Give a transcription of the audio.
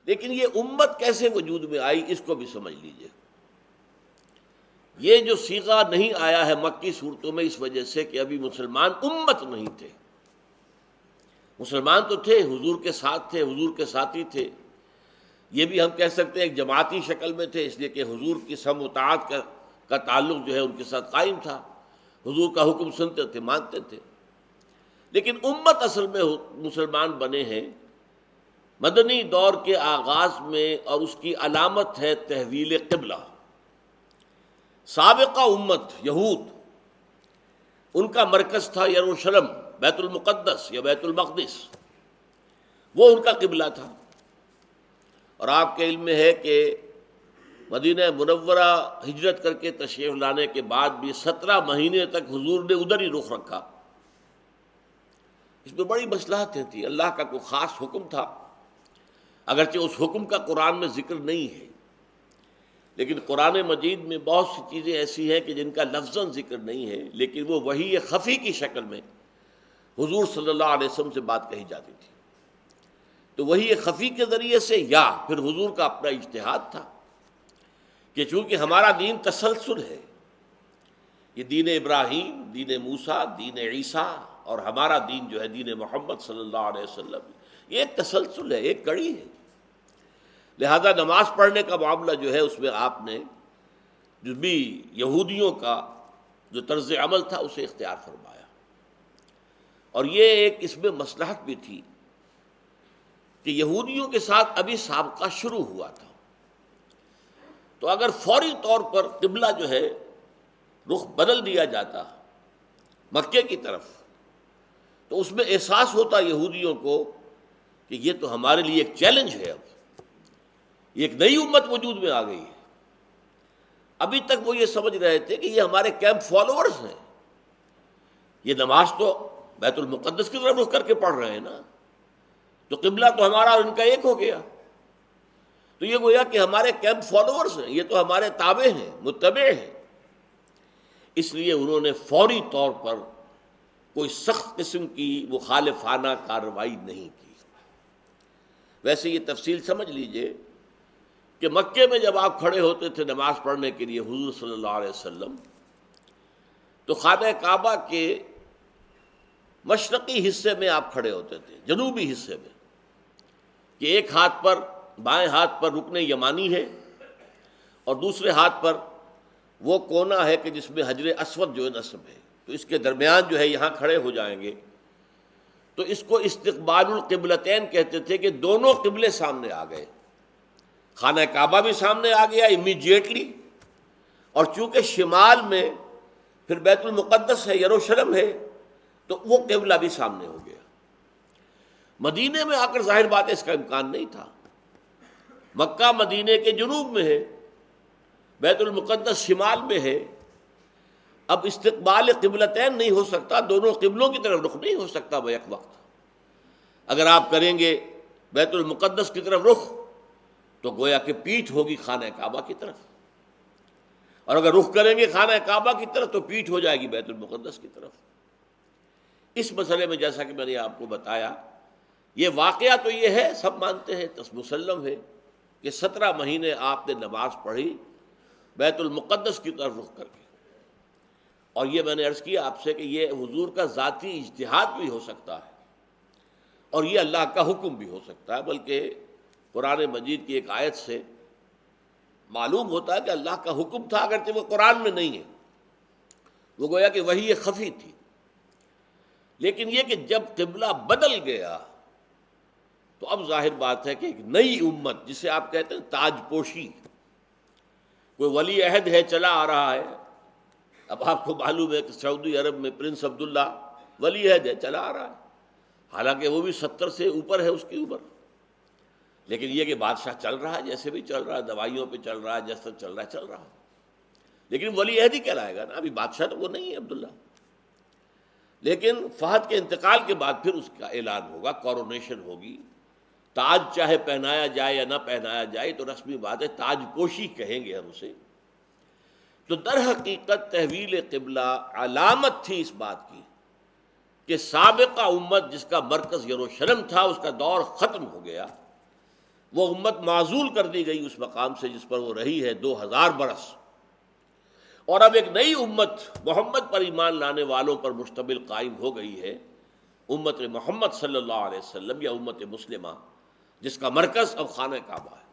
لیکن یہ امت کیسے وجود میں آئی اس کو بھی سمجھ لیجئے۔ یہ جو صیغہ نہیں آیا ہے مکی صورتوں میں اس وجہ سے کہ ابھی مسلمان امت نہیں تھے۔ مسلمان تو تھے، حضور کے ساتھ تھے، حضور کے ساتھی تھے، یہ بھی ہم کہہ سکتے ہیں ایک جماعتی شکل میں تھے، اس لیے کہ حضور کی سم و طاعت کا تعلق جو ہے ان کے ساتھ قائم تھا، حضور کا حکم سنتے تھے، مانتے تھے۔ لیکن امت اصل میں مسلمان بنے ہیں مدنی دور کے آغاز میں، اور اس کی علامت ہے تحویل قبلہ۔ سابقہ امت یہود، ان کا مرکز تھا یروشلم، بیت المقدس یا بیت المقدس، وہ ان کا قبلہ تھا۔ اور آپ کے علم میں ہے کہ مدینہ منورہ ہجرت کر کے تشریف لانے کے بعد بھی 17 مہینے تک حضور نے ادھر ہی رخ رکھا۔ اس میں بڑی مصلحتیں تھیں، اللہ کا کوئی خاص حکم تھا، اگرچہ اس حکم کا قرآن میں ذکر نہیں ہے، لیکن قرآن مجید میں بہت سی چیزیں ایسی ہیں کہ جن کا لفظاً ذکر نہیں ہے، لیکن وہ وحی خفی کی شکل میں حضور صلی اللہ علیہ وسلم سے بات کہی جاتی تھی۔ تو وحی خفی کے ذریعے سے یا پھر حضور کا اپنا اجتہاد تھا کہ چونکہ ہمارا دین تسلسل ہے، یہ دین ابراہیم، دین موسیٰ، دین عیسیٰ، اور ہمارا دین جو ہے دین محمد صلی اللہ علیہ وسلم، یہ ایک تسلسل ہے، ایک کڑی ہے۔ لہذا نماز پڑھنے کا معاملہ جو ہے اس میں آپ نے جو بھی یہودیوں کا جو طرز عمل تھا اسے اختیار فرمایا، اور یہ ایک اس میں مصلحت بھی تھی کہ یہودیوں کے ساتھ ابھی سابقہ شروع ہوا تھا، تو اگر فوری طور پر قبلہ جو ہے رخ بدل دیا جاتا مکے کی طرف، تو اس میں احساس ہوتا یہودیوں کو کہ یہ تو ہمارے لیے ایک چیلنج ہے، اب یہ ایک نئی امت وجود میں آ گئی ہے۔ ابھی تک وہ یہ سمجھ رہے تھے کہ یہ ہمارے کیمپ فالوورز ہیں، یہ نماز تو بیت المقدس کی طرف رخ کر کے پڑھ رہے ہیں نا، تو قبلہ تو ہمارا اور ان کا ایک ہو گیا، تو یہ گویا کہ ہمارے کیمپ فالوورز ہیں، یہ تو ہمارے تابع ہیں، متبع ہیں۔ اس لیے انہوں نے فوری طور پر کوئی سخت قسم کی مخالفانہ کارروائی نہیں کی۔ ویسے یہ تفصیل سمجھ لیجئے کہ مکے میں جب آپ کھڑے ہوتے تھے نماز پڑھنے کے لیے حضور صلی اللہ علیہ وسلم، تو خانہ کعبہ کے مشرقی حصے میں آپ کھڑے ہوتے تھے، جنوبی حصے میں، کہ ایک ہاتھ پر، بائیں ہاتھ پر رکن یمانی ہے، اور دوسرے ہاتھ پر وہ کونا ہے کہ جس میں حجر اسود جو ہے نصب ہے، تو اس کے درمیان جو ہے یہاں کھڑے ہو جائیں گے، تو اس کو استقبال القبلتین کہتے تھے کہ دونوں قبلے سامنے آ گئے، خانہ کعبہ بھی سامنے آ گیا امیڈیٹلی، اور چونکہ شمال میں پھر بیت المقدس ہے، یروشلم ہے، تو وہ قبلہ بھی سامنے ہو گیا۔ مدینے میں آ کر ظاہر بات ہے اس کا امکان نہیں تھا، مکہ مدینے کے جنوب میں ہے، بیت المقدس شمال میں ہے، اب استقبال قبلتین نہیں ہو سکتا، دونوں قبلوں کی طرف رخ نہیں ہو سکتا بیک وقت۔ اگر آپ کریں گے بیت المقدس کی طرف رخ تو گویا کہ پیٹھ ہوگی خانہ کعبہ کی طرف، اور اگر رخ کریں گے خانہ کعبہ کی طرف تو پیٹھ ہو جائے گی بیت المقدس کی طرف۔ اس مسئلے میں جیسا کہ میں نے آپ کو بتایا، یہ واقعہ تو یہ ہے، سب مانتے ہیں، مسلم ہے کہ 17 مہینے آپ نے نماز پڑھی بیت المقدس کی طرف رخ کر کے، اور یہ میں نے عرض کیا آپ سے کہ یہ حضور کا ذاتی اجتہاد بھی ہو سکتا ہے، اور یہ اللہ کا حکم بھی ہو سکتا ہے، بلکہ قرآن مجید کی ایک آیت سے معلوم ہوتا ہے کہ اللہ کا حکم تھا، اگرچہ وہ قرآن میں نہیں ہے، وہ گویا کہ وحی خفی تھی، لیکن یہ کہ جب قبلہ بدل گیا تو اب ظاہر بات ہے کہ ایک نئی امت، جسے آپ کہتے ہیں تاج پوشی، کوئی ولی عہد ہے چلا آ رہا ہے، اب آپ کو معلوم ہے کہ سعودی عرب میں پرنس عبداللہ ولی عہد ہے، چلا آ رہا ہے، حالانکہ وہ بھی 70 سے اوپر ہے اس کی عمر، لیکن یہ کہ بادشاہ چل رہا ہے، جیسے بھی چل رہا ہے، دوائیوں پہ چل رہا ہے، جیسا چل رہا ہے چل رہا ہے، لیکن ولی عہد ہی کہلائے گا نا، ابھی بادشاہ تو وہ نہیں ہے عبداللہ۔ لیکن فہد کے انتقال کے بعد پھر اس کا اعلان ہوگا، کورونیشن ہوگی، تاج چاہے پہنایا جائے یا نہ پہنایا جائے تو رسمی بات ہے، تاج پوشی کہیں گے ہم اسے۔ تو در حقیقت تحویل قبلہ علامت تھی اس بات کی کہ سابقہ امت جس کا مرکز یروشلم تھا، اس کا دور ختم ہو گیا، وہ امت معزول کر دی گئی اس مقام سے جس پر وہ رہی ہے 2000 برس، اور اب ایک نئی امت محمد پر ایمان لانے والوں پر مشتمل قائم ہو گئی ہے، امت محمد صلی اللہ علیہ وسلم یا امت مسلمہ، جس کا مرکز اب خانہ کعبہ ہے۔